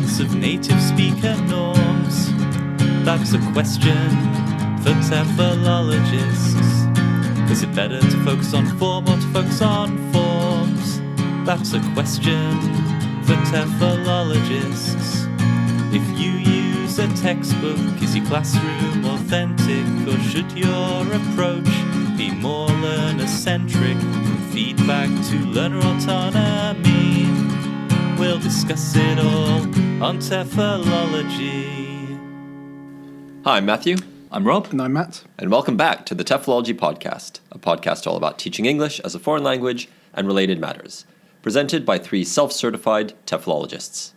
sense of native speaker norms? That's a question for TEFLologists. Is it better to focus on form or to focus on forms? That's a question for TEFLologists. If you use a textbook, is your classroom authentic, or should your approach be more learner-centric, from feedback to learner autonomy? We'll discuss it all on TEFLology. Hi, I'm Matthew. I'm Rob. And I'm Matt. And welcome back to the TEFLology Podcast, a podcast all about teaching English as a foreign language and related matters, presented by three self-certified TEFLologists.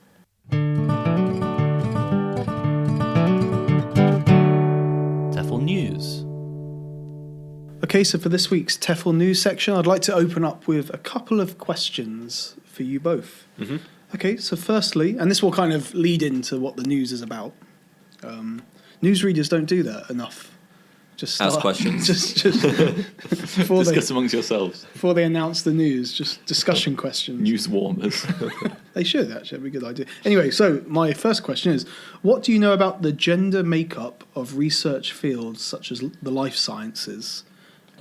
TEFL News. Okay, so for this week's TEFL News section, I'd like to open up with a couple of questions for you both. Mm-hmm. Okay, so firstly, and this will kind of lead into what the news is about. Newsreaders don't do that enough. Just ask questions. just before Discuss amongst yourselves. Before they announce the news, just discussion questions. News warmers. They should, actually. That'd be a good idea. Anyway, so my first question is, what do you know about the gender makeup of research fields such as the life sciences?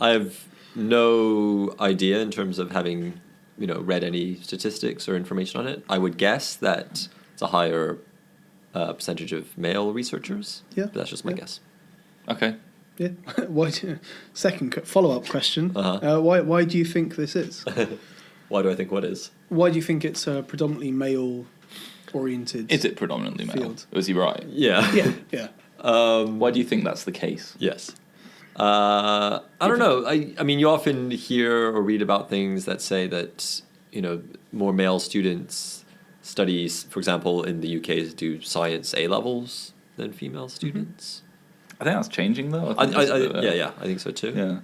I have no idea in terms of having, read any statistics or information on it. I would guess that it's a higher percentage of male researchers. Yeah. But that's just my guess. Okay. Yeah. Second follow-up question. Why do you think this is? Why do I think what is? Why do you think it's a predominantly male-oriented Is it predominantly male? field? Was he right? Yeah. Yeah. Why do you think that's the case? Yes. I don't know. I mean, you often hear or read about things that say that, more male students study, for example, in the UK, do science A-levels than female students. I think that's changing, though. I think so too. Yeah.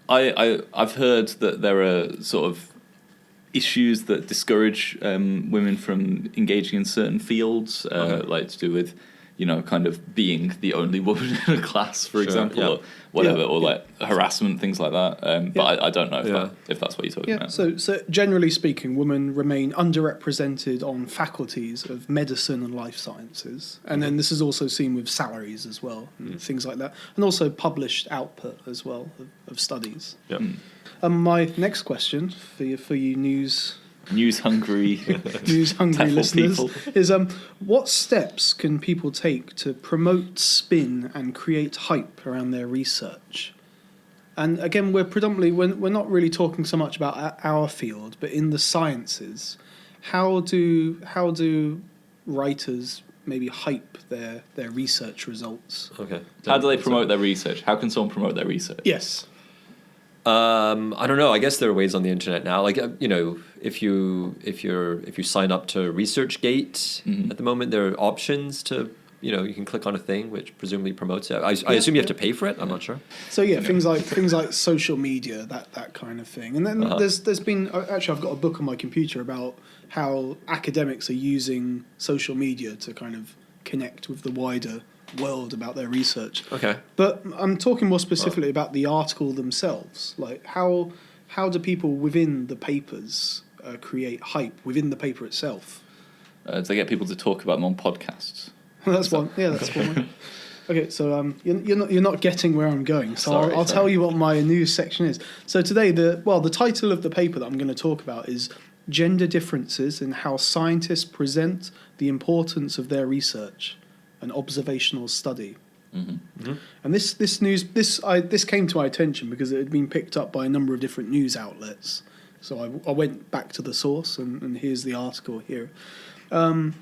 I've heard that there are sort of issues that discourage women from engaging in certain fields, like to do with, kind of being the only woman in a class, for example, or whatever, or like harassment, things like that. But I don't know if that's what you're talking about. So generally speaking, women remain underrepresented on faculties of medicine and life sciences. And then this is also seen with salaries as well, and things like that. And also published output as well of studies. Yep. My next question for you News-hungry listeners people. is what steps can people take to promote spin and create hype around their research? And again, we're not really talking so much about our field, but in the sciences, how do writers maybe hype their research results? Okay. How do they promote their research? How can someone promote their research? Yes. I don't know. I guess there are ways on the internet now. Like if you sign up to ResearchGate at the moment, there are options to you can click on a thing which presumably promotes it. I assume you have to pay for it. I'm not sure. So things like social media, that kind of thing. And then there's been actually I've got a book on my computer about how academics are using social media to kind of connect with the wider world about their research. Okay. But I'm talking more specifically about the article themselves. Like how do people within the papers create hype within the paper itself? Do they get people to talk about them on podcasts? That's one. Yeah, that's one. Okay, so you're not getting where I'm going. So I'll tell you what my news section is. So today, the title of the paper that I'm going to talk about is Gender Differences in How Scientists Present the Importance of Their Research, an Observational Study. Mm-hmm. Mm-hmm. And this news came to my attention because it had been picked up by a number of different news outlets. So I went back to the source, and here's the article here. So I'm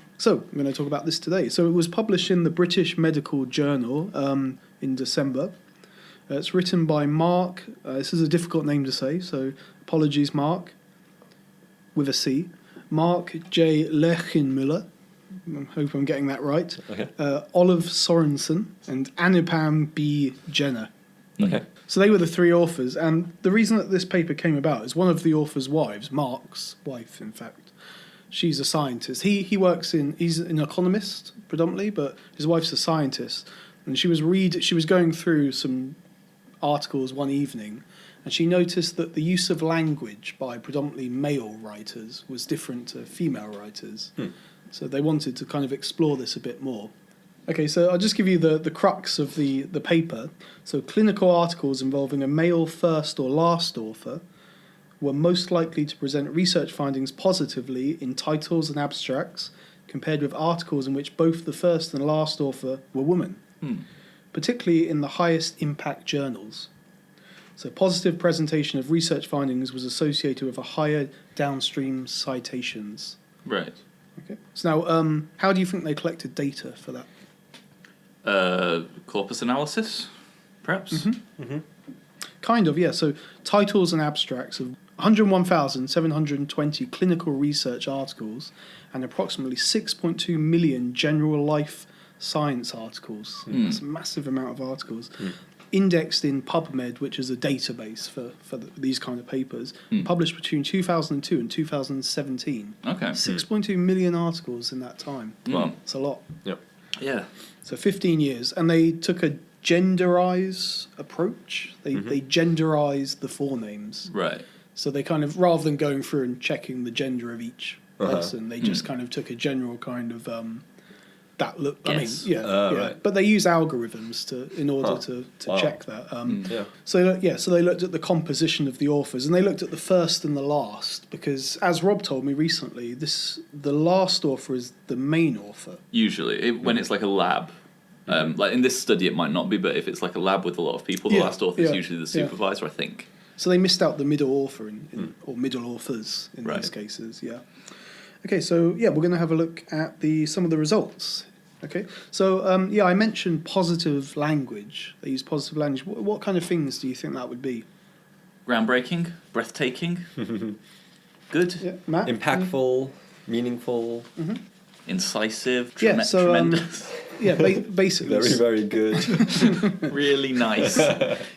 going to talk about this today. So it was published in the British Medical Journal in December. It's written by Mark. This is a difficult name to say, so apologies, Mark, with a C. Mark J. Lerchenmüller. I hope I'm getting that right. Okay. Olive Sorensen and Anupam B. Jenner. Okay. So they were the three authors, and the reason that this paper came about is one of the author's wives, Mark's wife, in fact. She's a scientist. He's an economist predominantly, but his wife's a scientist. And she was going through some articles one evening, and she noticed that the use of language by predominantly male writers was different to female writers. So they wanted to kind of explore this a bit more. Okay, so I'll just give you the crux of the paper. So clinical articles involving a male first or last author were most likely to present research findings positively in titles and abstracts compared with articles in which both the first and last author were women, particularly in the highest impact journals. So positive presentation of research findings was associated with a higher downstream citations. Right. Okay. So now, how do you think they collected data for that? Corpus analysis, perhaps? Kind of, yeah. So titles and abstracts of 101,720 clinical research articles and approximately 6.2 million general life science articles. That's a massive amount of articles. Indexed in PubMed, which is a database for these kind of papers, published between 2002 and 2017. Okay. 6.2 million articles in that time. Wow. It's a lot. Yep. Yeah. So 15 years. And they took a genderize approach. They genderized the forenames. Right. So they kind of, rather than going through and checking the gender of each person, they just kind of took a general kind of that look. Yes. I mean, yeah. Right. But they use algorithms in order to Wow. check that. Yeah. So they looked at the composition of the authors, and they looked at the first and the last, because as Rob told me recently, the last author is the main author. Usually, when it's like a lab. Like in this study, it might not be, but if it's like a lab with a lot of people, the last author is usually the supervisor, I think. So they missed out the middle author or middle authors in Right. these cases, yeah. Okay, so we're going to have a look at some of the results. Okay, so I mentioned positive language. They use positive language. What kind of things do you think that would be? Groundbreaking, breathtaking, good, Yeah, Matt? Impactful, meaningful. incisive, Yeah, so, tremendous, Yeah, basically. Very, very good. really nice.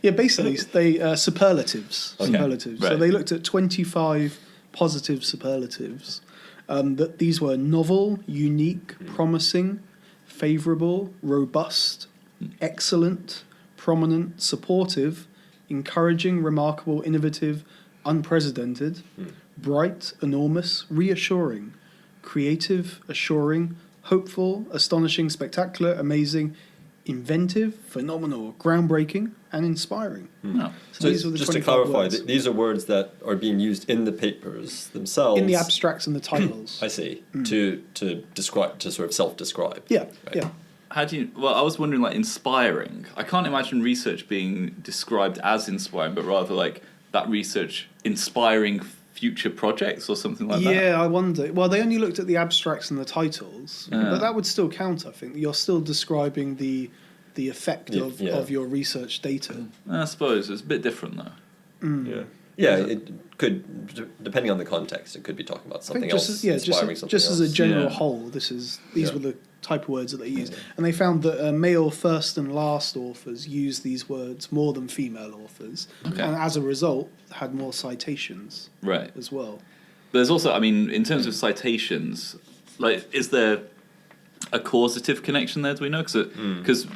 Yeah, basically, they superlatives. Okay. Superlatives. So Right. they looked at 25 positive superlatives. That these were novel, unique, promising, favourable, robust, excellent, prominent, supportive, encouraging, remarkable, innovative, unprecedented, bright, enormous, reassuring, creative, assuring, hopeful, astonishing, spectacular, amazing, inventive, phenomenal, groundbreaking, and inspiring. No. So these were the just to 25 clarify, words. these are words that are being used in the papers themselves. In the abstracts and the titles. I see. To describe, to sort of self-describe. Yeah, Right. yeah. How do you? Well, I was wondering, like, inspiring. I can't imagine research being described as inspiring, but rather like that research inspiring future projects or something like that. Yeah, I wonder. Well, they only looked at the abstracts and the titles, but that would still count, I think. You're still describing the effect of your research data. I suppose it's a bit different though. Yeah. Yeah, it could, depending on the context, it could be talking about I something think else, inspiring something just else. as a general Yeah. whole, these Yeah. were the type of words that they used. And they found that male first and last authors use these words more than female authors. Okay. And as a result, had more citations Right. as well. But there's also, I mean, in terms of citations, like, is there a causative connection there? Do we know? Because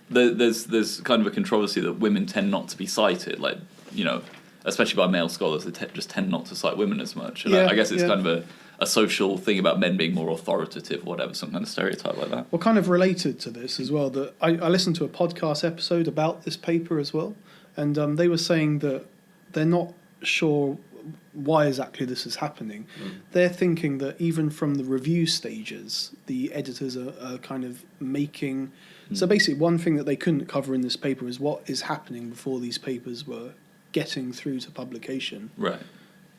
there's kind of a controversy that women tend not to be cited, like, you know, especially by male scholars, they just tend not to cite women as much. And I guess it's kind of a social thing about men being more authoritative, or whatever, some kind of stereotype like that. Well, kind of related to this as well, that I listened to a podcast episode about this paper as well, and they were saying that they're not sure why exactly this is happening. They're thinking that even from the review stages, the editors are kind of making... So basically, one thing that they couldn't cover in this paper is what is happening before these papers were getting through to publication. Right.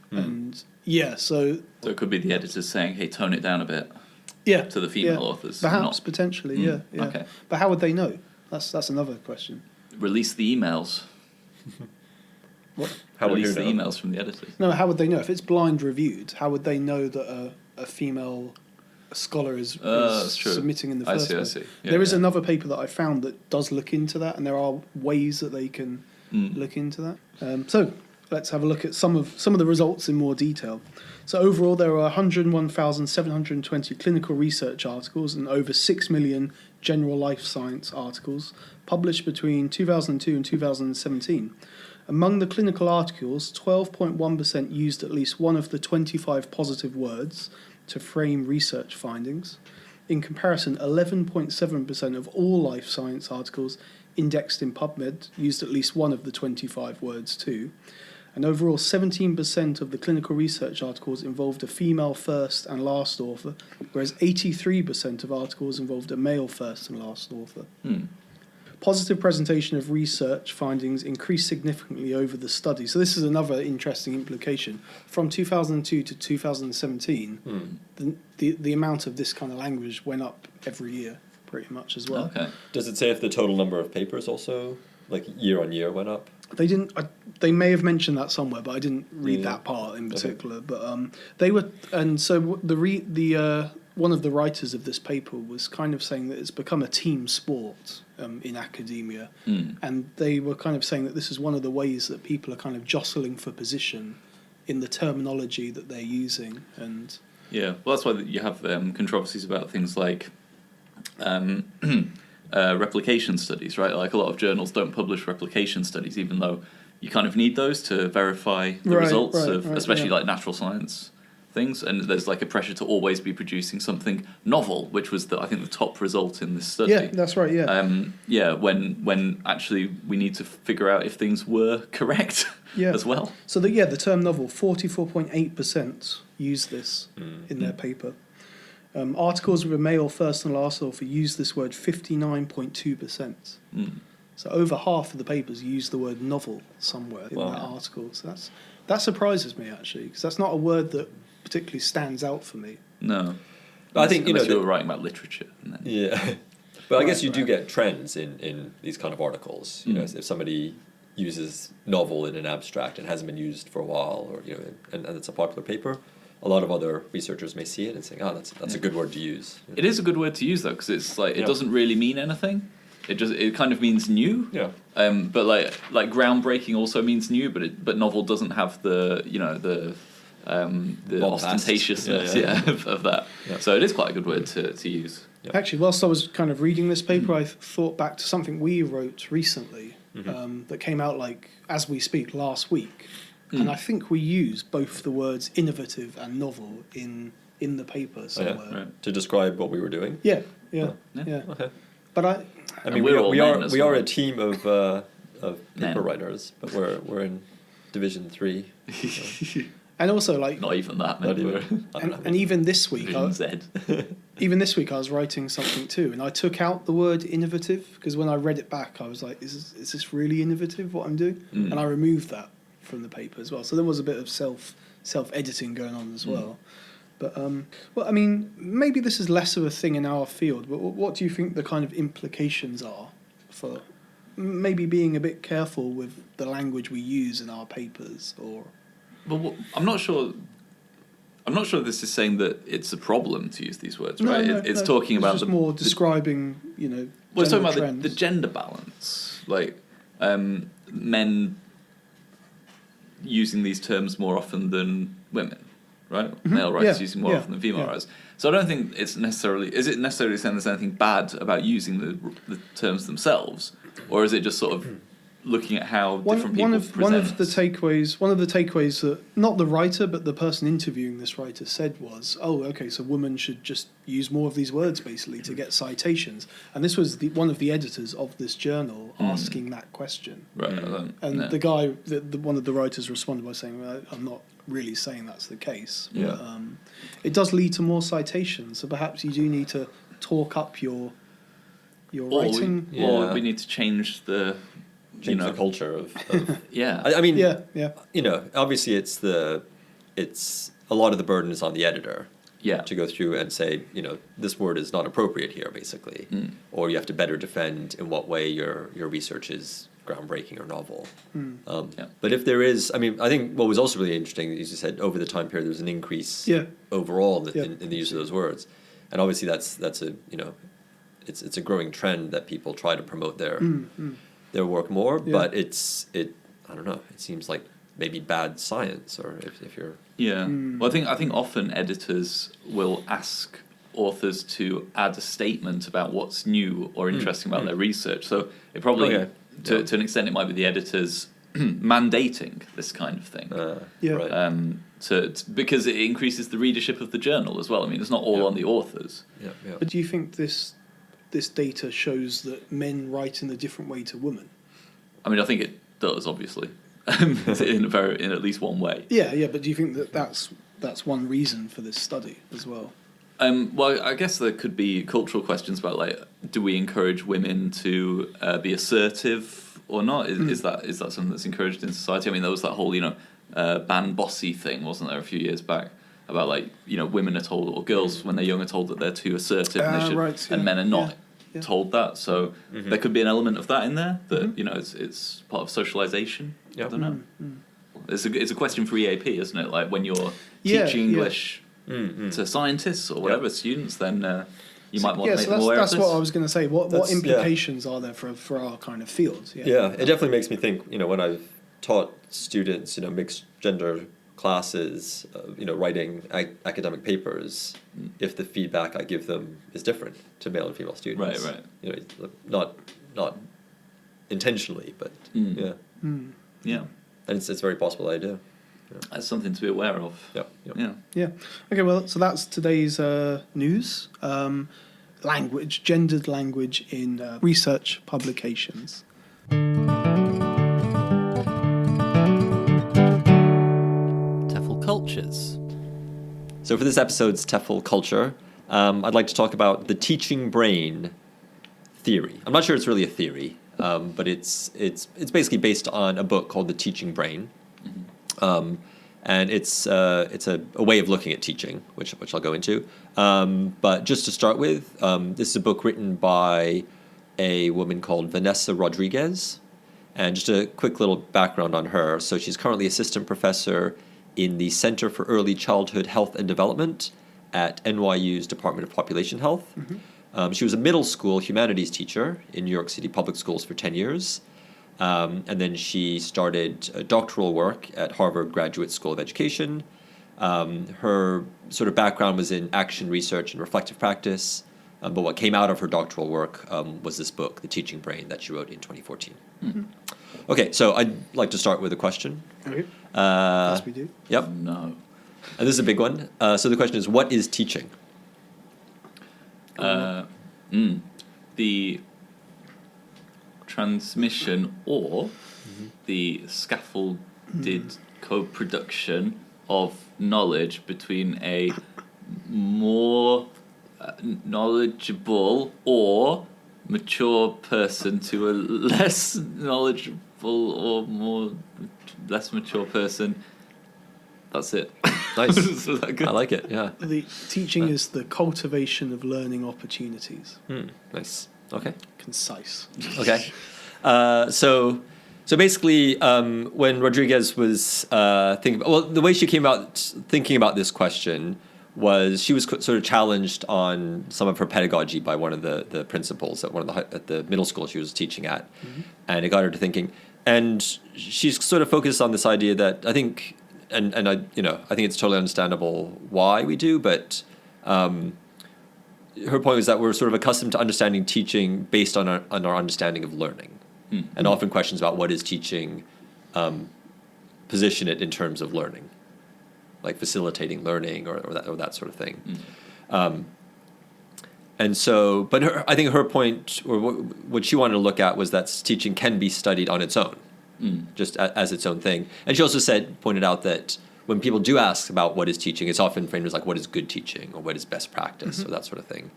And So it could be the editors saying, hey, tone it down a bit to the female authors. Perhaps, potentially, yeah. Okay. But how would they know? That's another question. Release the emails. What? How would Release you the know? emails from the editors. No, how would they know? If it's blind reviewed, how would they know that a female scholar is That's true. submitting in the I first see, I place? see. Yeah, There is yeah. another paper that I found that does look into that, and there are ways that they can look into that. So let's have a look at some of the results in more detail. So overall, there are 101,720 clinical research articles and over 6 million general life science articles published between 2002 and 2017. Among the clinical articles, 12.1% used at least one of the 25 positive words to frame research findings. In comparison, 11.7% of all life science articles indexed in PubMed used at least one of the 25 words too. And overall, 17% of the clinical research articles involved a female first and last author, whereas 83% of articles involved a male first and last author. Positive presentation of research findings increased significantly over the study. So this is another interesting implication. From 2002 to 2017, the amount of this kind of language went up every year, pretty much as well. Okay. Does it say if the total number of papers also, like year on year, went up? They didn't. They may have mentioned that somewhere, but I didn't read that part in particular. Okay. But they were, and so the one of the writers of this paper was kind of saying that it's become a team sport in academia, and they were kind of saying that this is one of the ways that people are kind of jostling for position in the terminology that they're using. And yeah, well, that's why you have controversies about things like replication studies, right? Like a lot of journals don't publish replication studies, even though you kind of need those to verify the results of, especially like natural science things. And there's like a pressure to always be producing something novel, which was I think the top result in this study. Yeah, that's right. Yeah. When actually we need to figure out if things were correct as well. So the term novel, 44.8% used this in their paper. Articles with a male first and last author use this word 59.2%. So over half of the papers use the word novel somewhere in that article. So that surprises me, actually, because that's not a word that particularly stands out for me. No. But I think, unless you were writing about literature. And then. Yeah. But I guess you do get trends in these kind of articles. You know, if somebody uses novel in an abstract and hasn't been used for a while, or and it's a popular paper, a lot of other researchers may see it and think, that's a good word to use. It is a good word to use, though, because it's like it doesn't really mean anything. It kind of means new. Yeah. But like groundbreaking also means new, but novel doesn't have the ostentatiousness of that. Yeah. So it is quite a good word to use. Yep. Actually, whilst I was kind of reading this paper, I thought back to something we wrote recently that came out as we speak last week. And I think we use both the words innovative and novel in the paper somewhere. Oh, yeah. Right. To describe what we were doing? Yeah. Okay. But I mean, we are a team of paper writers, but we're in Division 3. So. And also not even that. Not even. And even this week, even this week I was writing something too, and I took out the word innovative because when I read it back, I was like, "Is this really innovative? What I'm doing?" And I removed that from the paper as well. So there was a bit of self-editing going on as well. But well, I mean, maybe this is less of a thing in our field. But what do you think the kind of implications are for maybe being a bit careful with the language we use in our papers? Or well, I'm not sure this is saying that it's a problem to use these words, right? It's talking about just more describing, well, it's talking about the gender balance, like men using these terms more often than women, right? Male writers using more often than female writers. So I don't think it's necessarily... Is it necessarily saying there's anything bad about using the terms themselves? Or is it just sort of looking at how different people present? One of the takeaways that not the writer, but the person interviewing this writer said was, so women should just use more of these words, basically, to get citations. And this was one of the editors of this journal asking that question. Right. And the guy, one of the writers responded by saying, well, I'm not really saying that's the case. But, it does lead to more citations, so perhaps you do need to talk up your writing. Or we need to change the culture of yeah. I mean, obviously it's a lot of the burden is on the editor. Yeah. To go through and say, this word is not appropriate here, basically, or you have to better defend in what way your research is groundbreaking or novel. But if there is, I think what was also really interesting, as you said, over the time period, there was an increase overall in the use of those words, and obviously that's a it's a growing trend that people try to promote their work more, but I don't know, it seems like maybe bad science, or if you're well, I think often editors will ask authors to add a statement about what's new or interesting about their research, so it probably to an extent it might be the editor's mandating this kind of thing. Yeah. Right. Because it increases the readership of the journal as well. I mean, it's not all on the authors. Yeah. But do you think this data shows that men write in a different way to women? I mean, I think it does, obviously, in at least one way. Yeah. But do you think that that's one reason for this study as well? Well, I guess there could be cultural questions about, like, do we encourage women to be assertive or not? Is that something that's encouraged in society? I mean, there was that whole, ban bossy thing, wasn't there, a few years back, about, like, women are told, or girls when they're young are told that they're too assertive and they should, right, yeah. and men are not Yeah. told that. So there could be an element of that in there that it's part of socialization. Yeah. I don't know. It's a question for EAP, isn't it? Like, when you're Yeah, teaching yeah. English to scientists or whatever students, then you might want to make them so aware of that's this. what I was going to say. What That's- implications are there for our kind of field? Yeah, it definitely makes me think, when I've taught students, mixed gender classes, writing academic papers, if the feedback I give them is different to male and female students. Right. Not intentionally, but yeah. Yeah, And it's very possible I do. that's something to be aware of. Yep. Yeah. Okay, well, so that's today's news. Gendered language in research publications. TEFL cultures. So for this episode's TEFL culture, I'd like to talk about the teaching brain theory. I'm not sure it's really a theory, but it's basically based on a book called The Teaching Brain, and it's a way of looking at teaching, which I'll go into. But just to start with, this is a book written by a woman called Vanessa Rodriguez, and just a quick little background on her. So she's currently assistant professor in the Center for Early Childhood Health and Development at NYU's Department of Population Health. She was a middle school humanities teacher in New York City public schools for 10 years. And then she started doctoral work at Harvard Graduate School of Education. Her sort of background was in action research and reflective practice. But what came out of her doctoral work was this book, The Teaching Brain, that she wrote in 2014. Okay, so I'd like to start with a question. Okay. Yes, we do. Yep. No. And this is a big one. So the question is, what is teaching? The transmission or the scaffolded co-production of knowledge between a more knowledgeable or mature person to a less knowledgeable or less mature person. That's it. Nice. Is that good? I like it, yeah. The teaching is the cultivation of learning opportunities. Nice. Okay. Concise. Okay. So basically, when Rodriguez was the way she came about thinking about this question was she was sort of challenged on some of her pedagogy by one of the principals at the middle school she was teaching at, and it got her to thinking. And she's sort of focused on this idea that I think, and I think it's totally understandable why we do, but her point was that we're sort of accustomed to understanding teaching based on our understanding of learning, and often questions about what is teaching position it in terms of learning, like facilitating learning or that sort of thing. And so, but I think her point, or what she wanted to look at, was that teaching can be studied on its own, just as its own thing. And she also pointed out that when people do ask about what is teaching, it's often framed as like, what is good teaching, or what is best practice, or that sort of thing.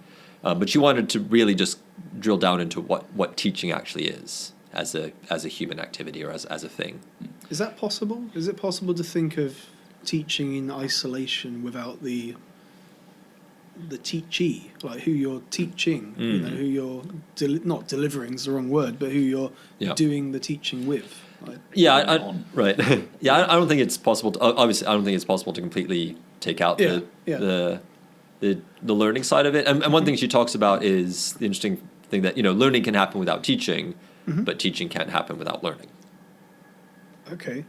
But she wanted to really just drill down into what teaching actually is as a human activity or as a thing. Is that possible? Is it possible to think of teaching in isolation without the teachee, like who you're teaching, who you're not delivering is the wrong word, but who you're doing the teaching with? Like, Right. I don't think it's possible to, obviously I don't think it's possible to completely take out the learning side of it. And one thing she talks about is the interesting thing that learning can happen without teaching, but teaching can't happen without learning. Okay.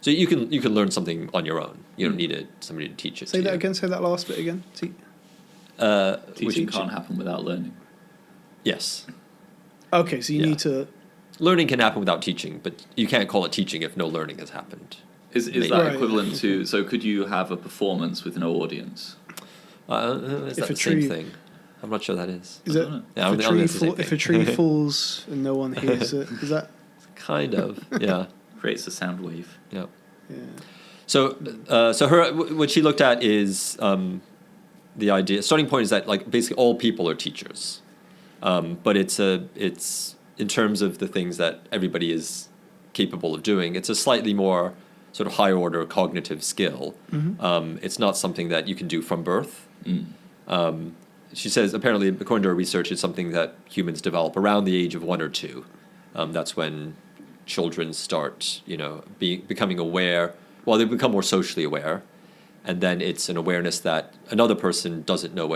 So you can learn something on your own. You don't need somebody to teach it. Say that again. Say that last bit again. Teaching can't happen without learning. Yes. Okay, so you need to learning can happen without teaching, but you can't call it teaching if no learning has happened. Is Maybe. that Right. equivalent to? So could you have a performance with no audience? Is that If a the same tree- thing? I'm not sure that is. Is I it don't know. Yeah, I don't if, think a it's the tree same if a thing. tree falls and no one hears it? Is that? Kind of, yeah. Creates a sound wave. Yeah. Yeah. So what she looked at is the idea. Starting point is that like basically all people are teachers, but it's in terms of the things that everybody is capable of doing. It's a slightly more sort of higher order cognitive skill. It's not something that you can do from birth. She says apparently, according to her research, it's something that humans develop around the age of 1 or 2. That's when children start, becoming aware. Well, they become more socially aware, and then it's an awareness that another person doesn't know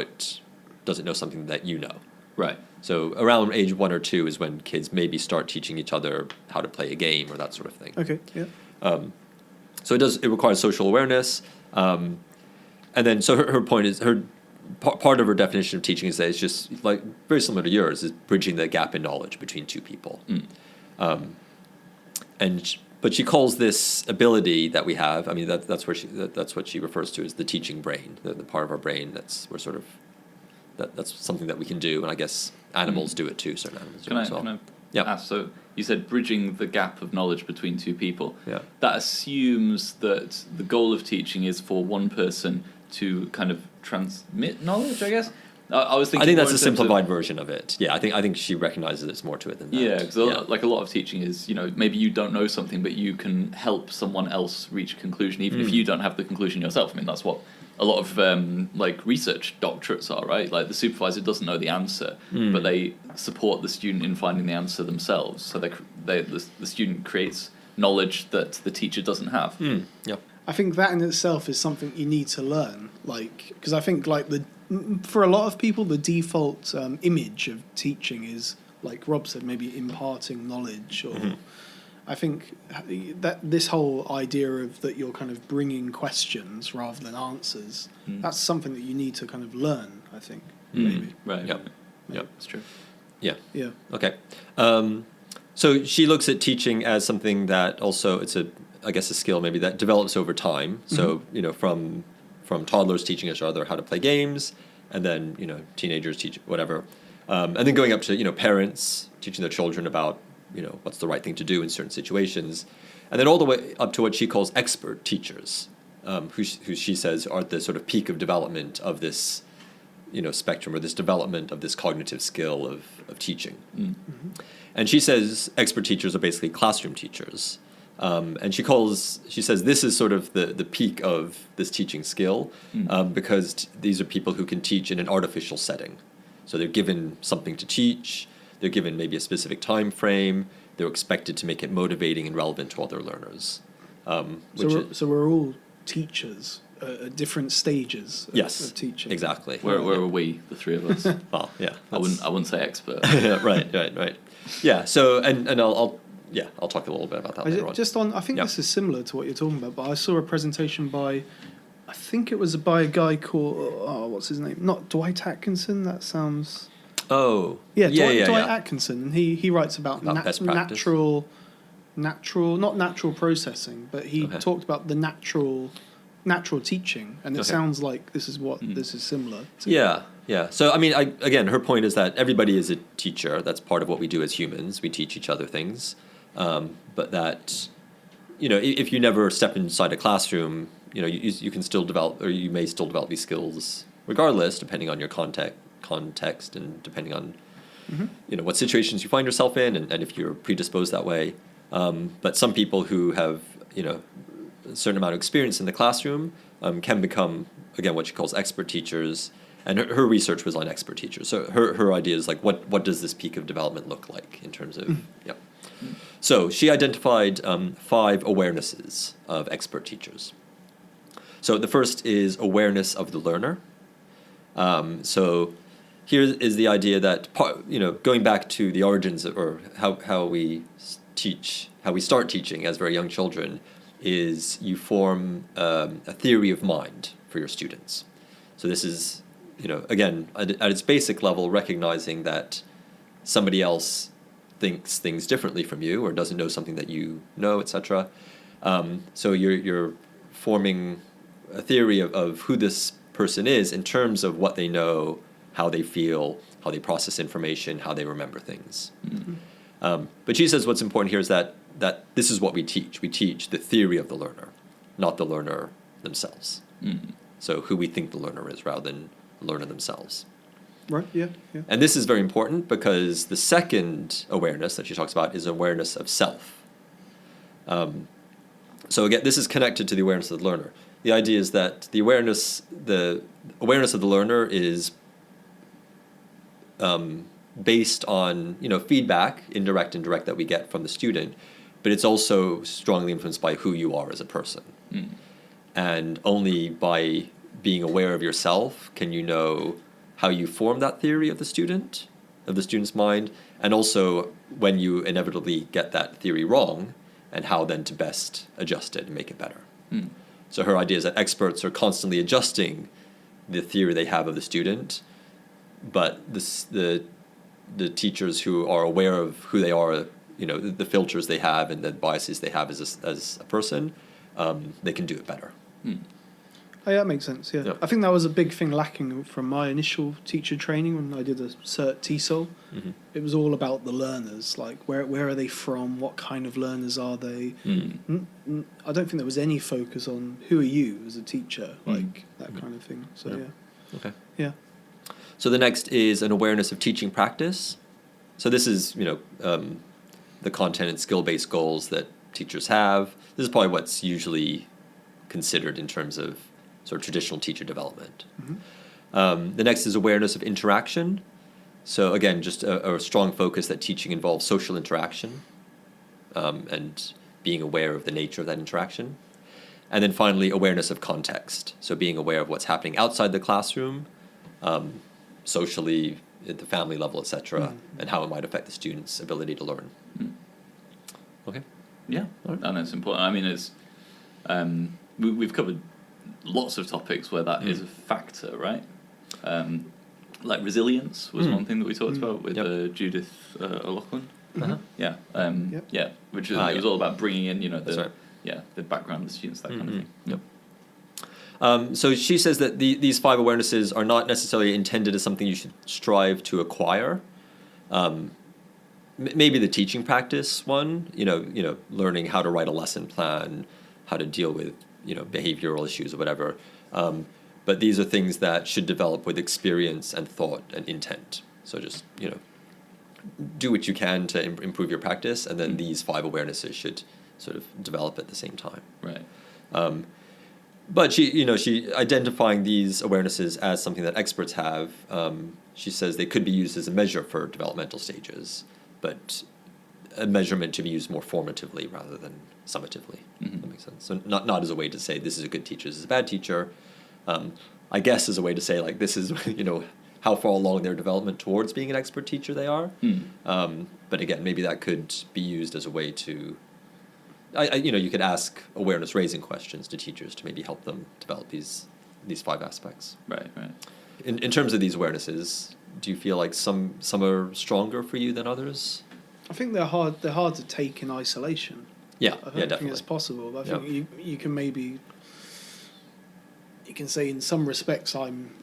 something that you know. Right. So around age 1 or 2 is when kids maybe start teaching each other how to play a game or that sort of thing. Okay. Yeah. So it requires social awareness, and then so her point is part of her definition of teaching is that it's just like very similar to yours, is bridging the gap in knowledge between two people. But she calls this ability that we have. I mean, that's what she refers to as the teaching brain, the part of our brain that's something that we can do, and I guess animals do it too. Certain animals do it as well. Can I Yeah. ask, so you said bridging the gap of knowledge between two people. Yeah. That assumes that the goal of teaching is for one person to kind of transmit knowledge, I guess? I was thinking I think more that's a in terms of- simplified version of it. Yeah, I think she recognizes there's more to it than that. Yeah, because like a lot of teaching is, maybe you don't know something, but you can help someone else reach a conclusion, even if you don't have the conclusion yourself. I mean, that's what a lot of research doctorates are, right? Like the supervisor doesn't know the answer, but they support the student in finding the answer themselves. So the student creates knowledge that the teacher doesn't have. Yep. I think that in itself is something you need to learn, because I think for a lot of people the default image of teaching is, like Rob said, maybe imparting knowledge, or I think that this whole idea of that you're kind of bringing questions rather than answers, that's something that you need to kind of learn, I think, maybe. Right. Yep. Yep. That's true. Yeah. Yeah. Okay. So she looks at teaching as something that also it's a skill maybe that develops over time. So from toddlers teaching each other how to play games, and then teenagers teach whatever, and then going up to parents teaching their children about what's the right thing to do in certain situations, and then all the way up to what she calls expert teachers, who she says are the sort of peak of development of this spectrum, or this development of this cognitive skill of teaching. And she says expert teachers are basically classroom teachers. And she says this is sort of the peak of this teaching skill, because these are people who can teach in an artificial setting. So they're given something to teach, they're given maybe a specific time frame, they're expected to make it motivating and relevant to all their learners. So we're all teachers at different stages of teaching. Exactly. Where are we, the three of us? Well, yeah. I wouldn't say expert. Yeah, right. Yeah, so, and I'll talk a little bit about that later on. I think this is similar to what you're talking about, but I saw a presentation by a guy called, what's his name? Not Dwight Atkinson, that sounds... Oh. Dwight Atkinson, and he writes about best practice. not natural processing, but he talked about the natural teaching, and it sounds like this is what this is similar to. Yeah. So, I mean, again, her point is that everybody is a teacher. That's part of what we do as humans. We teach each other things. But that, if you never step inside a classroom, you can still develop, or you may still develop these skills regardless, depending on your context and depending on, what situations you find yourself in and if you're predisposed that way. But some people who have, a certain amount of experience in the classroom can become, again, what she calls expert teachers. And her research was on expert teachers. So her idea is like, what does this peak of development look like in terms of, So she identified 5 awarenesses of expert teachers. So the first is awareness of the learner. So here is the idea that, going back to the origins or how we start teaching as very young children, is you form a theory of mind for your students. So this is, again, at its basic level, recognizing that somebody else, thinks things differently from you or doesn't know something that you know, etc. So you're forming a theory of who this person is in terms of what they know, how they feel, how they process information, how they remember things. But she says what's important here is that this is what we teach. We teach the theory of the learner, not the learner themselves. So who we think the learner is rather than the learner themselves. Right, yeah. And this is very important because the second awareness that she talks about is awareness of self. So again, this is connected to the awareness of the learner. The idea is that the awareness of the learner is based on feedback, indirect and direct, that we get from the student, but it's also strongly influenced by who you are as a person. And only by being aware of yourself can you know how you form that theory of the student's mind, and also when you inevitably get that theory wrong, and how then to best adjust it and make it better. So her idea is that experts are constantly adjusting the theory they have of the student, but the teachers who are aware of who they are, the filters they have and the biases they have as a person, they can do it better. Oh, yeah, that makes sense, yeah. I think that was a big thing lacking from my initial teacher training when I did a cert TESOL. It was all about the learners, like where are they from, what kind of learners are they. I don't think there was any focus on who are you as a teacher, like that kind of thing. So, yeah. Okay. Yeah. So the next is an awareness of teaching practice. So this is, the content and skill-based goals that teachers have. This is probably what's usually considered in terms of sort of traditional teacher development. The next is awareness of interaction. So again, just a strong focus that teaching involves social interaction and being aware of the nature of that interaction. And then finally, awareness of context. So being aware of what's happening outside the classroom, socially, at the family level, etc., and how it might affect the student's ability to learn. Okay? Yeah, and it's important. I mean, it's we've covered lots of topics where that is a factor, right? Like resilience was one thing that we talked about with Judith O'Loughlin. Yeah, yeah, which is, it was all about bringing in, the background of the students, that kind of thing. So she says that these 5 awarenesses are not necessarily intended as something you should strive to acquire. Maybe the teaching practice one, learning how to write a lesson plan, how to deal with behavioral issues or whatever. But these are things that should develop with experience and thought and intent. So just, do what you can to improve your practice, and then these 5 awarenesses should sort of develop at the same time. Right. But she identifying these awarenesses as something that experts have, she says they could be used as a measure for developmental stages, but a measurement to be used more formatively rather than summatively. That makes sense. So not as a way to say this is a good teacher, this is a bad teacher. I guess as a way to say, like, this is how far along their development towards being an expert teacher they are. But again, maybe that could be used as a way to, you could ask awareness-raising questions to teachers to maybe help them develop these 5 aspects. Right. In terms of these awarenesses, do you feel like some are stronger for you than others? I think they're hard to take in isolation. Yeah, I don't definitely. think it's possible. But I think you can maybe, you can say in some respects I'm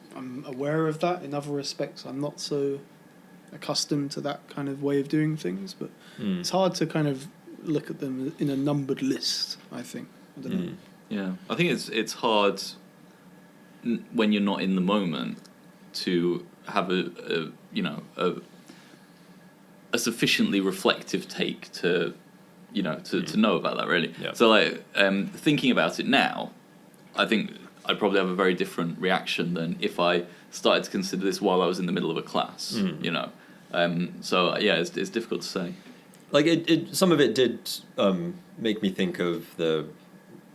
aware of that. In other respects, I'm not so accustomed to that kind of way of doing things. But it's hard to kind of look at them in a numbered list, I think. I don't know. Yeah, I think it's hard when you're not in the moment to have a sufficiently reflective take to know about that, really. Yeah. So like thinking about it now, I think I'd probably have a very different reaction than if I started to consider this while I was in the middle of a class. So yeah, it's difficult to say. Like some of it did make me think of the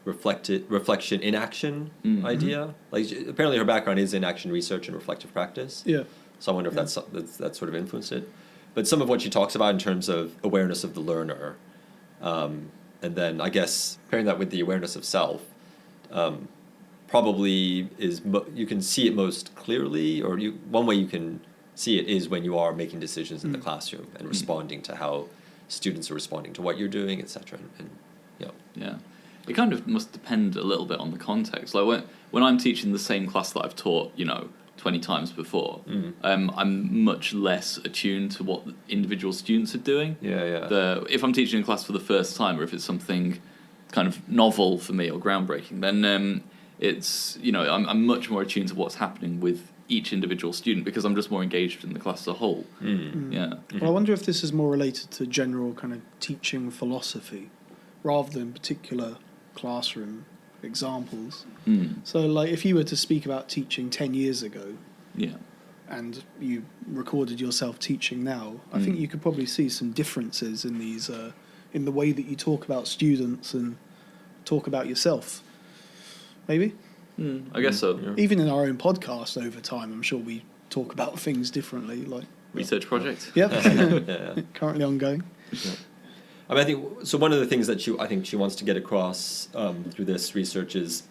reflection in action idea. Like apparently her background is in action research and reflective practice. Yeah. So I wonder if that sort of influenced it. But some of what she talks about in terms of awareness of the learner, and then I guess pairing that with the awareness of self, probably is you can see it most clearly, or one way you can see it is when you are making decisions in the classroom and responding to how students are responding to what you're doing, etc. And Yeah. It kind of must depend a little bit on the context. Like when I'm teaching the same class that I've taught, 20 times before, I'm much less attuned to what individual students are doing. If I'm teaching a class for the first time, or if it's something kind of novel for me or groundbreaking, then it's, I'm much more attuned to what's happening with each individual student because I'm just more engaged in the class as a whole. Yeah. Well, I wonder if this is more related to general kind of teaching philosophy rather than particular classroom examples. So, like, if you were to speak about teaching 10 years ago, and you recorded yourself teaching now, I think you could probably see some differences in these, in the way that you talk about students and talk about yourself. Maybe? I guess so. Yeah. Even in our own podcast over time, I'm sure we talk about things differently. Like research project. Yeah. Currently ongoing. Yeah. I think so. One of the things that I think she wants to get across through this research is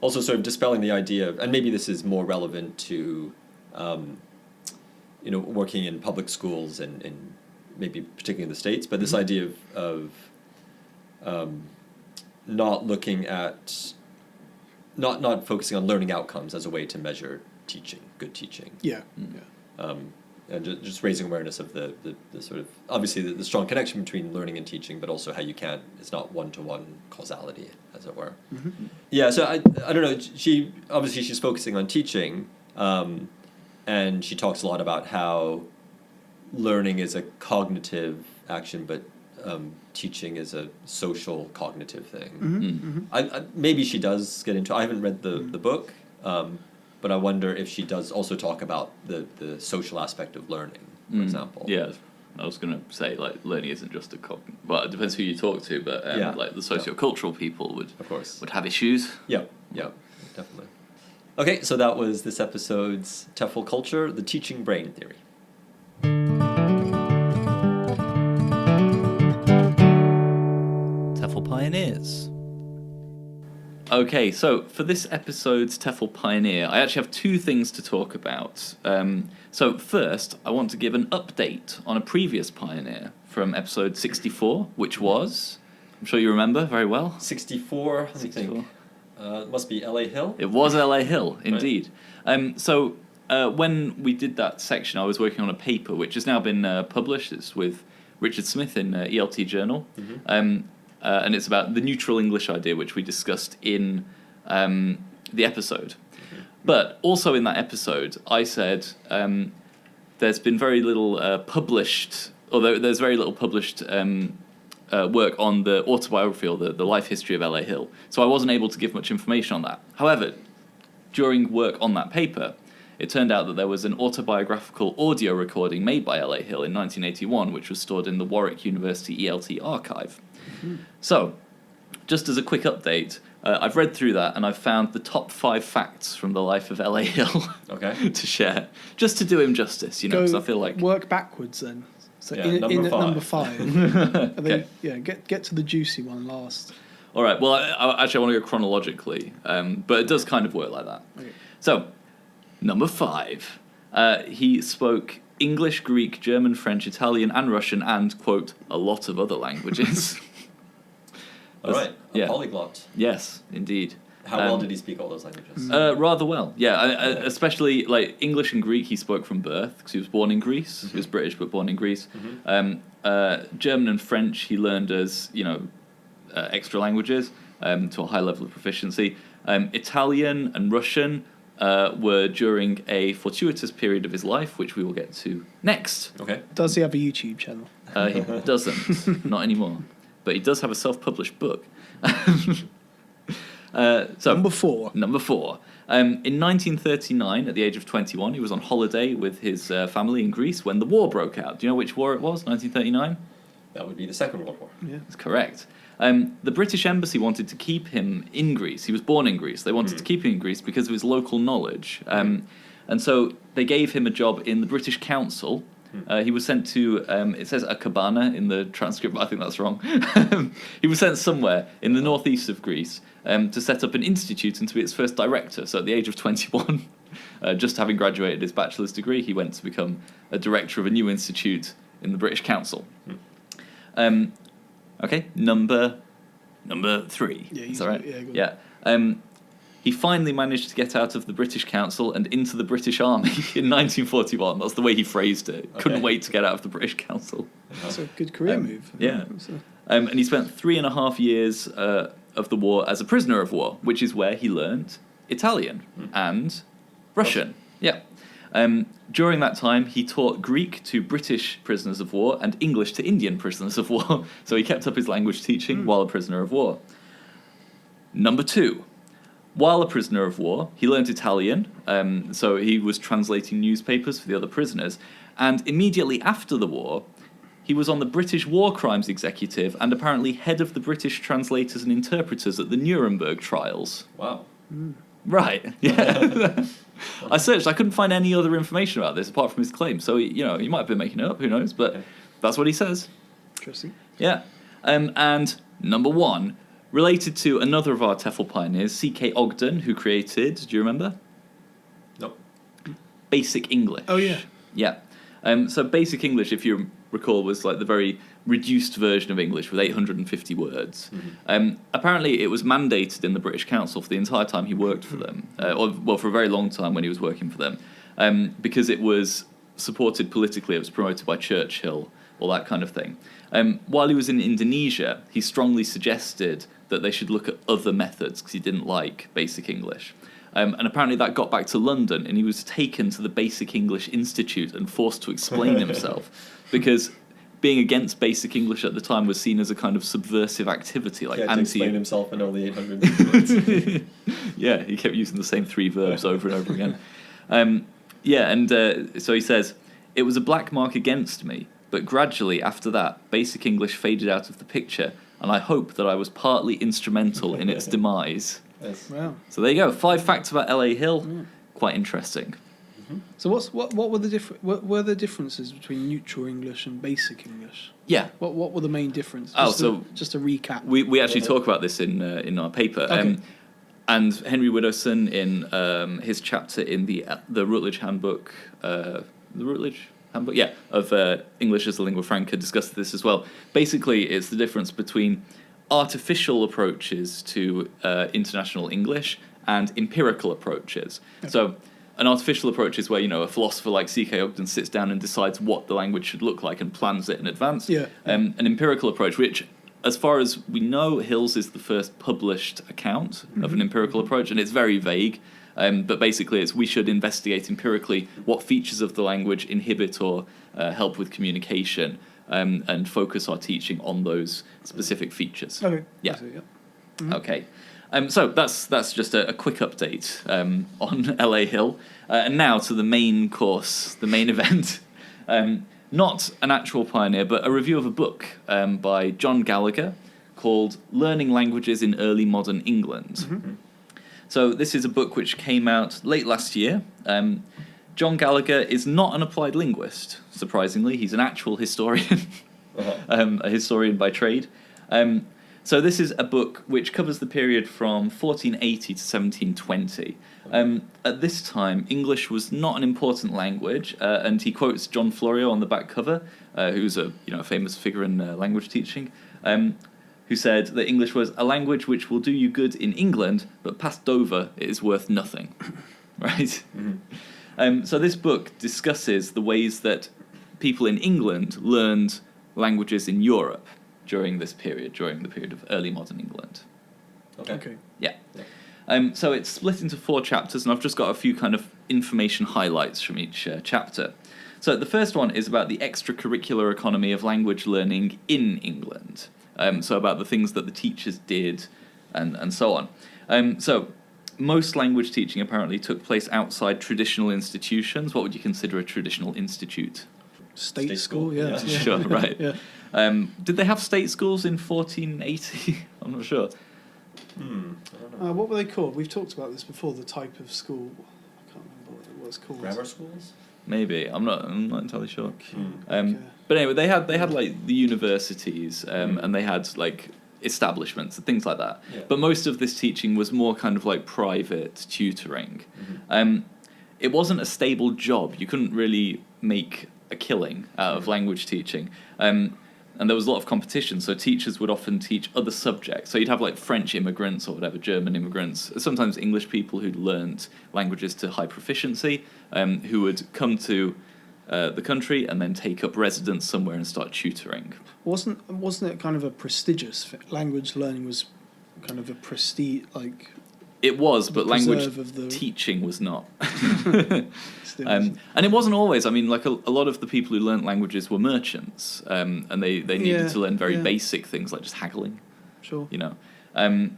also sort of dispelling the idea of, and maybe this is more relevant to, working in public schools and maybe particularly in the States, but this idea of not looking at, not focusing on learning outcomes as a way to measure teaching, good teaching. Yeah. And just raising awareness of the sort of, obviously the strong connection between learning and teaching, but also how it's not one-to-one causality, as it were. Yeah, so I don't know, she's focusing on teaching, and she talks a lot about how learning is a cognitive action, but teaching is a social cognitive thing. Maybe she does get into, I haven't read the book, but I wonder if she does also talk about the social aspect of learning, for example. Yeah, I was going to say, like, learning isn't just a well, it depends who you talk to, but like the sociocultural people would have issues. Yeah, definitely. Okay, so that was this episode's TEFL Culture, the Teaching Brain Theory. TEFL Pioneers. Okay, so for this episode's TEFL Pioneer, I actually have two things to talk about. So first, I want to give an update on a previous Pioneer from episode 64, which was, I'm sure you remember very well. 64, I think. It must be LA Hill? It was LA Hill, indeed. Right. So when we did that section, I was working on a paper which has now been published. It's with Richard Smith in ELT Journal. And it's about the neutral English idea, which we discussed in the episode. But also in that episode, I said there's been very little published, although there's very little published work on the autobiography or the life history of L.A. Hill. So I wasn't able to give much information on that. However, during work on that paper, it turned out that there was an autobiographical audio recording made by L.A. Hill in 1981, which was stored in the Warwick University ELT archive. So, just as a quick update, I've read through that and I've found the top 5 facts from the life of L.A. Hill to share, just to do him justice, because I feel like... Work backwards then. So in at number 5. And then, get to the juicy one last. All right, well, I want to go chronologically, but it does kind of work like that. Okay. So, number 5, he spoke English, Greek, German, French, Italian, and Russian, and, quote, a lot of other languages. All right, a polyglot. Yes, indeed. How well did he speak all those languages? Rather well, especially like English and Greek he spoke from birth, because he was born in Greece. He was British, but born in Greece. German and French he learned as, extra languages to a high level of proficiency. Italian and Russian were during a fortuitous period of his life, which we will get to next. Okay. Does he have a YouTube channel? He doesn't, not anymore. But he does have a self-published book. So Number 4. In 1939, at the age of 21, he was on holiday with his family in Greece when the war broke out. Do you know which war it was, 1939? That would be the Second World War. Yeah. That's correct. The British Embassy wanted to keep him in Greece. He was born in Greece. They wanted to keep him in Greece because of his local knowledge. And so they gave him a job in the British Council. He was sent to, it says a cabana in the transcript, but I think that's wrong. He was sent somewhere in the northeast of Greece to set up an institute and to be its first director. So at the age of 21, Just having graduated his bachelor's degree, he went to become a director of a new institute in the British Council. Okay, number 3. Yeah, is that right? yeah, go on. Yeah. He finally managed to get out of the British Council and into the British Army in 1941. That's the way he phrased it. Couldn't wait to get out of the British Council. That's a good career move. Yeah. So- And he spent 3.5 years of the war as a prisoner of war, which is where he learned Italian and Russian. Yeah. During that time, he taught Greek to British prisoners of war and English to Indian prisoners of war. So he kept up his language teaching while a prisoner of war. Number 2. While a prisoner of war, he learned Italian. So he was translating newspapers for the other prisoners. And immediately after the war, he was on the British War Crimes Executive and apparently head of the British translators and interpreters at the Nuremberg trials. Wow. Right, yeah. I searched, I couldn't find any other information about this apart from his claim. So, he might have been making it up, who knows, but that's what he says. Interesting. Yeah. And number 1, related to another of our TEFL pioneers, C.K. Ogden, who created, do you remember? Nope. Basic English. Oh, yeah. Yeah. So Basic English, if you recall, was like the very reduced version of English with 850 words. Apparently, it was mandated in the British Council for the entire time he worked for them, for a very long time when he was working for them, because it was supported politically. It was promoted by Churchill, all that kind of thing. While he was in Indonesia, he strongly suggested that they should look at other methods because he didn't like Basic English. And apparently that got back to London, and he was taken to the Basic English Institute and forced to explain himself, because being against Basic English at the time was seen as a kind of subversive activity, like To explain himself in all the 800 words. Yeah, he kept using the same 3 verbs over and over again. So he says, "It was a black mark against me, but gradually after that, Basic English faded out of the picture, and I hope that I was partly instrumental in its demise." Yes. Wow. So there you go. 5 facts about LA Hill. Quite interesting. So what were the differences between neutral English and basic English? Yeah. What were the main differences? Just a recap. We actually talk about this in our paper. Okay. And Henry Widowson in his chapter in the Routledge Handbook, of English as a lingua franca, discussed this as well. Basically, it's the difference between artificial approaches to international English and empirical approaches. Okay. So an artificial approach is where, a philosopher like C.K. Ogden sits down and decides what the language should look like and plans it in advance. Yeah. An empirical approach, which, as far as we know, Hill's is the first published account of an empirical approach, and it's very vague. But basically, we should investigate empirically what features of the language inhibit or help with communication, and focus our teaching on those specific features. Okay. Yeah. See, Okay. So that's just a quick update on LA Hill. And now to the main course, the main event. Not an actual pioneer, but a review of a book by John Gallagher called Learning Languages in Early Modern England. So this is a book which came out late last year. John Gallagher is not an applied linguist, surprisingly. He's an actual historian, a historian by trade. So this is a book which covers the period from 1480 to 1720. At this time, English was not an important language, and he quotes John Florio on the back cover, who's a famous figure in language teaching, who said that English was a language which will do you good in England, but passed over, it is worth nothing. Right? So this book discusses the ways that people in England learned languages in Europe during this period, during the period of early modern England. Okay. Yeah. So it's split into 4 chapters, and I've just got a few kind of information highlights from each chapter. So the first one is about the extracurricular economy of language learning in England. So about the things that the teachers did and so on. So most language teaching apparently took place outside traditional institutions. What would you consider a traditional institute? State school, yeah. Sure, right. Yeah. Did they have state schools in 1480? I'm not sure. I don't know. What were they called? We've talked about this before, the type of school. I can't remember what it was called. Grammar schools? Maybe. I'm not entirely sure. Okay. But anyway, they had like the universities, and they had like establishments and things like that. Yeah. But most of this teaching was more kind of like private tutoring. it wasn't a stable job. You couldn't really make a killing out of language teaching. And there was a lot of competition, so teachers would often teach other subjects. So you'd have like French immigrants or whatever, German immigrants, sometimes English people who'd learnt languages to high proficiency, who would come to the country and then take up residence somewhere and start tutoring. Wasn't it kind of a prestigious language learning was kind of a prestige, like... It was, but language teaching was not. And it wasn't always. I mean, like a lot of the people who learnt languages were merchants, and they needed to learn very basic things like just haggling. Sure. You know.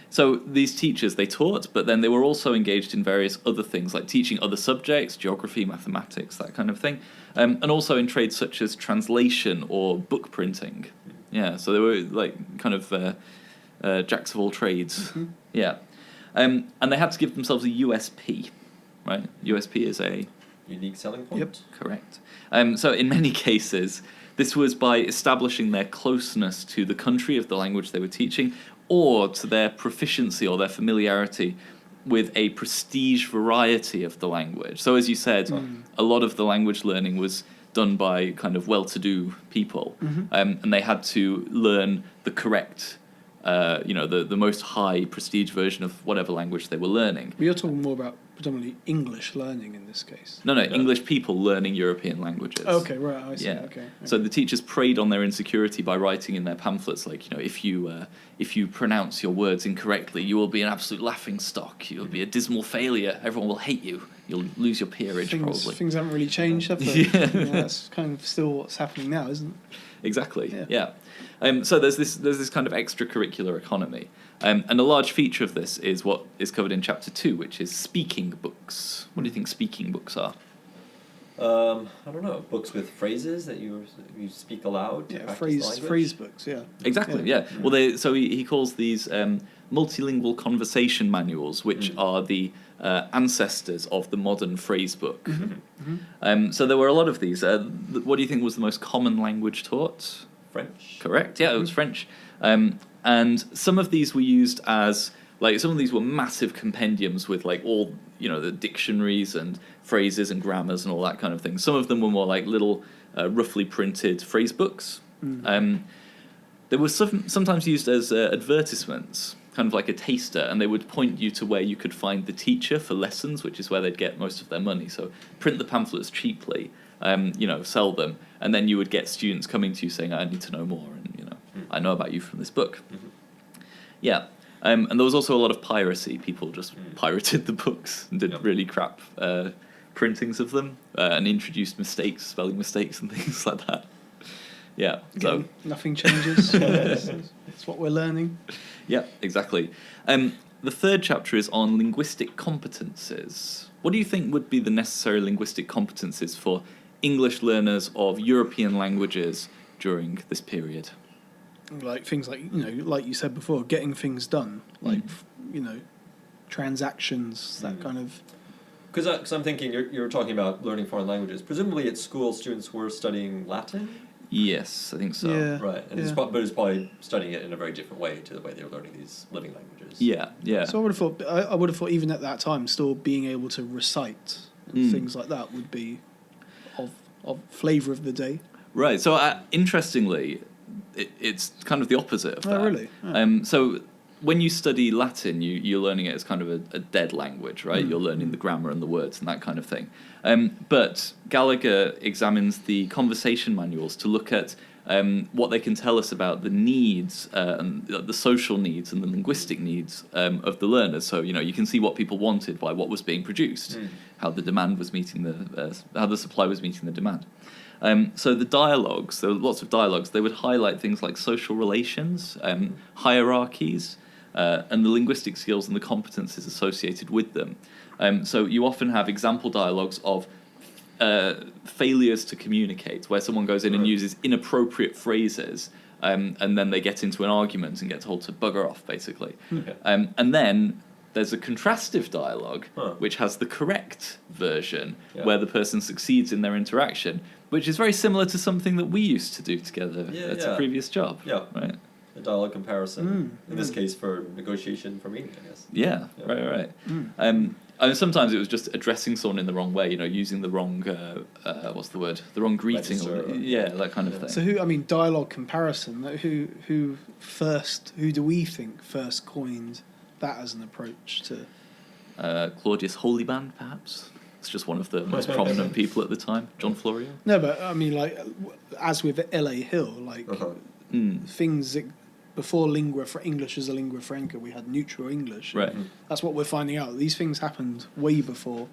So these teachers, they taught, but then they were also engaged in various other things, like teaching other subjects, geography, mathematics, that kind of thing, and also in trades such as translation or book printing. Yeah, so they were like kind of jacks of all trades. Mm-hmm. Yeah. And they had to give themselves a USP, right? USP is a... unique selling point? Yep. Correct. So in many cases, this was by establishing their closeness to the country of the language they were teaching, or to their proficiency or their familiarity with a prestige variety of the language. So as you said, a lot of the language learning was done by kind of well-to-do people, and they had to learn the correct... the most high prestige version of whatever language they were learning. But you're talking more about predominantly English learning in this case. No, English people learning European languages. Okay, right, I see. Yeah. Okay. So the teachers preyed on their insecurity by writing in their pamphlets, like, if you pronounce your words incorrectly, you will be an absolute laughingstock. You'll be a dismal failure. Everyone will hate you. You'll lose your peerage, probably. Things haven't really changed, have they? Yeah. That's kind of still what's happening now, isn't it? Exactly. Yeah. So there's this kind of extracurricular economy, and a large feature of this is what is covered in chapter 2, which is speaking books. What do you think speaking books are? I don't know. Books with phrases that you speak aloud. To phrase books. Yeah. Exactly. Yeah. Well, he calls these multilingual conversation manuals, which are the ancestors of the modern phrase book. So there were a lot of these. What do you think was the most common language taught? French. Correct. Yeah, it was French. And some of these were used as some of these were massive compendiums with like all the dictionaries and phrases and grammars and all that kind of thing. Some of them were more like little roughly printed phrase books. They were sometimes used as advertisements, kind of like a taster, and they would point you to where you could find the teacher for lessons, which is where they'd get most of their money. So print the pamphlets cheaply, sell them, and then you would get students coming to you saying, I need to know more, and I know about you from this book. Yeah. And there was also a lot of piracy. People just pirated the books and did really crap printings of them and introduced mistakes, spelling mistakes and things like that. Yeah. Again, so nothing changes. It's what we're learning. Yeah, exactly. The third chapter is on linguistic competences. What do you think would be the necessary linguistic competences for English learners of European languages during this period? Like things like, like you said before, getting things done, like, transactions, that kind of... Because I'm thinking you're talking about learning foreign languages. Presumably at school, students were studying Latin? Yes, I think so. Yeah. Right, and it's probably studying it in a very different way to the way they were learning these living languages. Yeah. So I would have thought even at that time, still being able to recite and things like that would be of flavour of the day. Right, so interestingly... It's kind of the opposite of that. Oh, really? Oh. So when you study Latin, you're learning it as kind of a dead language, right? You're learning the grammar and the words and that kind of thing. But Gallagher examines the conversation manuals to look at what they can tell us about the needs, and the social needs and the linguistic needs of the learners. So, you can see what people wanted by what was being produced, how the demand was meeting how the supply was meeting the demand. So the dialogues, there were lots of dialogues, they would highlight things like social relations, hierarchies, and the linguistic skills and the competences associated with them. So you often have example dialogues of failures to communicate, where someone goes in and uses inappropriate phrases, and then they get into an argument and get told to bugger off, basically. Okay. And then there's a contrastive dialogue, which has the correct version, where the person succeeds in their interaction, which is very similar to something that we used to do together at a previous job. Yeah. Right. A dialogue comparison. In this case, for negotiation for meeting, I guess. Yeah. Right. I mean, sometimes it was just addressing someone in the wrong way, using the wrong, what's the word? The wrong greeting. That kind of thing. So dialogue comparison, who do we think first coined that as an approach to... Claudius Holyband, perhaps? It's just one of the most prominent people at the time, John Florio. No, but I mean, like, as with L.A. Hill, like, things that before English as a lingua franca, we had neutral English. Right. That's what we're finding out. These things happened way before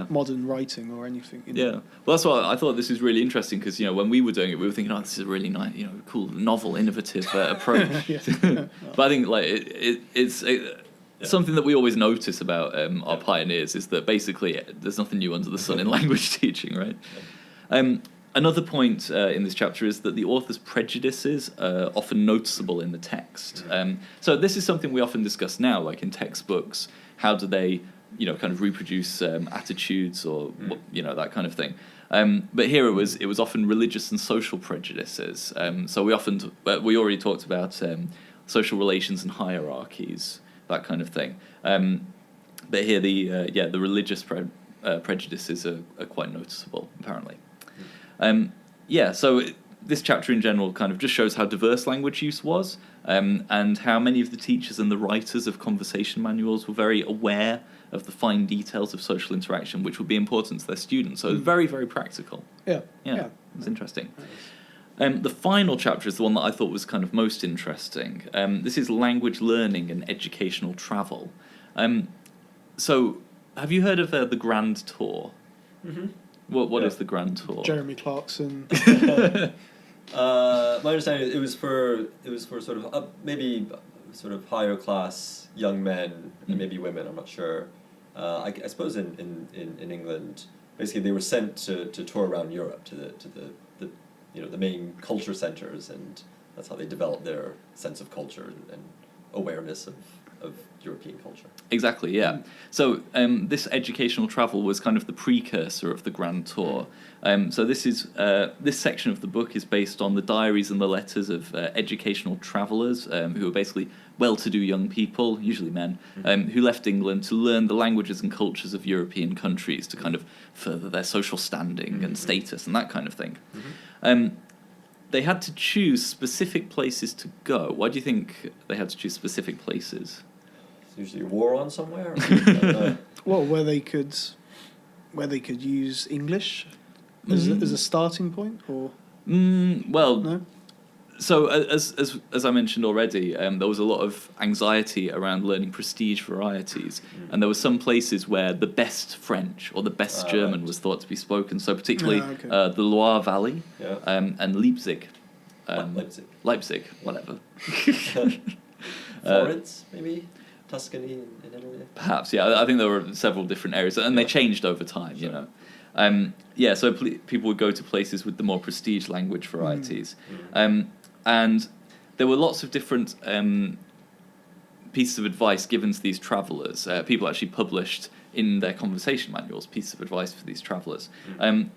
modern writing or anything. Well, that's why I thought this is really interesting, because, when we were doing it, we were thinking, this is a really nice, cool, novel, innovative approach. But I think, like, it's something that we always notice about our pioneers is that basically there's nothing new under the sun in language teaching, right? Another point in this chapter is that the author's prejudices are often noticeable in the text. So this is something we often discuss now, like in textbooks. How do they, kind of reproduce attitudes or that kind of thing? But here it was often religious and social prejudices. So we we already talked about social relations and hierarchies, that kind of thing. But here the religious prejudices are quite noticeable, apparently. So this chapter in general kind of just shows how diverse language use was, and how many of the teachers and the writers of conversation manuals were very aware of the fine details of social interaction, which would be important to their students. So it's very, very practical. Yeah. It's interesting. The final chapter is the one that I thought was kind of most interesting. This is language learning and educational travel. So have you heard of the Grand Tour? Mm-hmm. What is the Grand Tour? Jeremy Clarkson. My understanding, it was for sort of maybe sort of higher class young men and maybe women. I'm not sure. I suppose in England, basically they were sent to tour around Europe to the main culture centers, and that's how they developed their sense of culture and awareness of European culture. Exactly, yeah. So this educational travel was kind of the precursor of the Grand Tour. So this section of the book is based on the diaries and the letters of educational travellers who were basically well-to-do young people, usually men, who left England to learn the languages and cultures of European countries to kind of further their social standing and status and that kind of thing. They had to choose specific places to go. Why do you think they had to choose specific places? It's usually a war on somewhere. Well, where they could use English as a starting point, or no. So as I mentioned already, there was a lot of anxiety around learning prestige varieties, and there were some places where the best French or the best German was thought to be spoken. So particularly the Loire Valley and Leipzig. Leipzig, whatever. Florence, maybe? Tuscany in Italy? Perhaps, yeah. I think there were several different areas, and they changed over time, So people would go to places with the more prestige language varieties. And there were lots of different pieces of advice given to these travellers. People actually published in their conversation manuals pieces of advice for these travellers.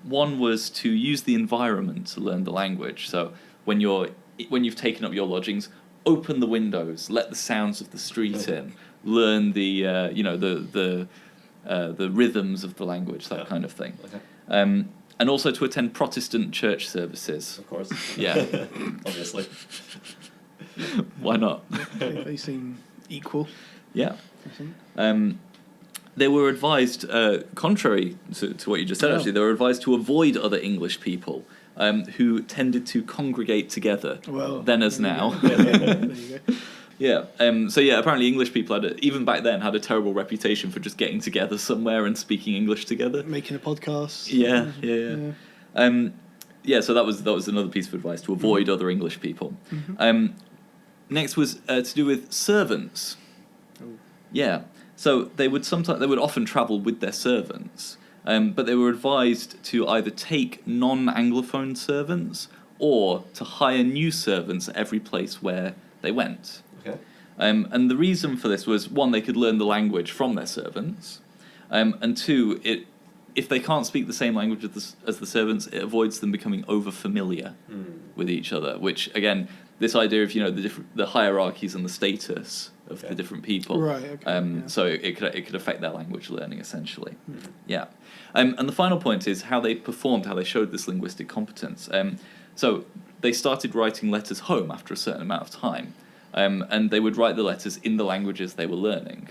One was to use the environment to learn the language. So when you've taken up your lodgings, open the windows, let the sounds of the street in, learn the rhythms of the language, that kind of thing. Okay. And also to attend Protestant church services. Of course. Yeah. Obviously. Why not? They seem equal. Yeah. They were advised, contrary to what you just said, actually, they were advised to avoid other English people who tended to congregate together, then as now. There you go. Yeah. Apparently English people even back then had a terrible reputation for just getting together somewhere and speaking English together. Making a podcast. Yeah. So that was another piece of advice, to avoid other English people. Next was to do with servants. Oh. Yeah. So they would often travel with their servants, but they were advised to either take non-Anglophone servants or to hire new servants at every place where they went. Okay. And the reason for this was, one, they could learn the language from their servants, and two, if they can't speak the same language as the servants, it avoids them becoming over-familiar with each other, which, again, this idea of the hierarchies and the status of the different people. Right. Okay. So it could affect their language learning essentially. Yeah. And the final point is how they performed, how they showed this linguistic competence. So they started writing letters home after a certain amount of time, and they would write the letters in the languages they were learning.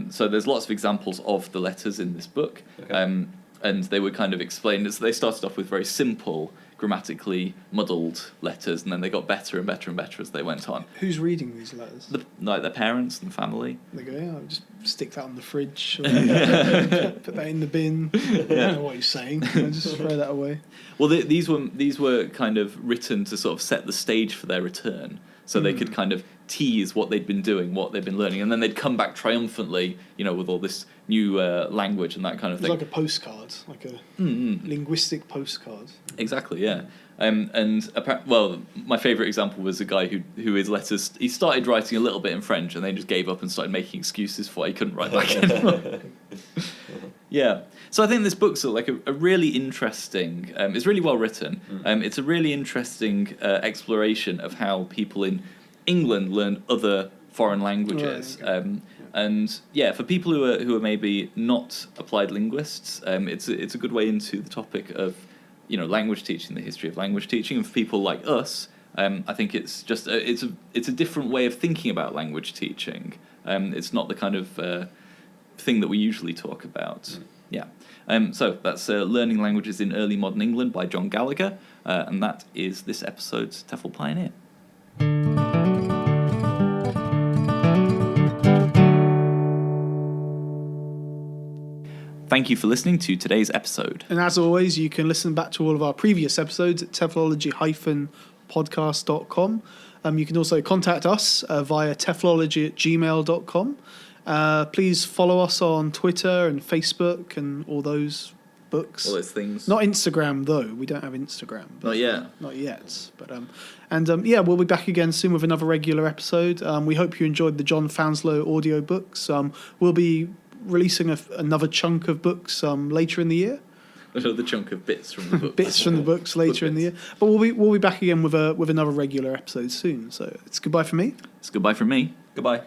So there's lots of examples of the letters in this book, and they would kind of explain. So they started off with very simple, grammatically muddled letters, and then they got better and better and better as they went on. Who's reading these letters? Like their parents and family. They go, yeah, I'll just stick that on the fridge, or put that in the bin. I don't know what he's saying. I'll just throw that away. Well, these were kind of written to sort of set the stage for their return, so they could kind of tease what they'd been doing, what they'd been learning, and then they'd come back triumphantly, with all this new language and that kind of thing. It's like a postcard, like a linguistic postcard. Exactly, yeah. My favourite example was a guy who his letters, he started writing a little bit in French and then just gave up and started making excuses for why he couldn't write back anymore. Yeah. So I think this book's like a really interesting, it's really well written. It's a really interesting exploration of how people in England learn other foreign languages. Right, okay. And yeah, for people who are maybe not applied linguists, it's a good way into the topic of language teaching, the history of language teaching. And for people like us, I think it's just it's a different way of thinking about language teaching. It's not the kind of thing that we usually talk about. Yeah. So that's Learning Languages in Early Modern England by John Gallagher, and that is this episode's TEFL Pioneer. Thank you for listening to today's episode. And as always, you can listen back to all of our previous episodes at TEFLology-podcast.com. You can also contact us via TEFLology@gmail.com. Please follow us on Twitter and Facebook and all those books. All those things. Not Instagram, though. We don't have Instagram. Not yet. Not yet. But we'll be back again soon with another regular episode. We hope you enjoyed the John Fanslow audiobooks. We'll be releasing another chunk of books later in the year. Another chunk of bits from the books. Bits from the books later in the year. But we'll be back again with another regular episode soon. So it's goodbye from me. It's goodbye from me. Goodbye.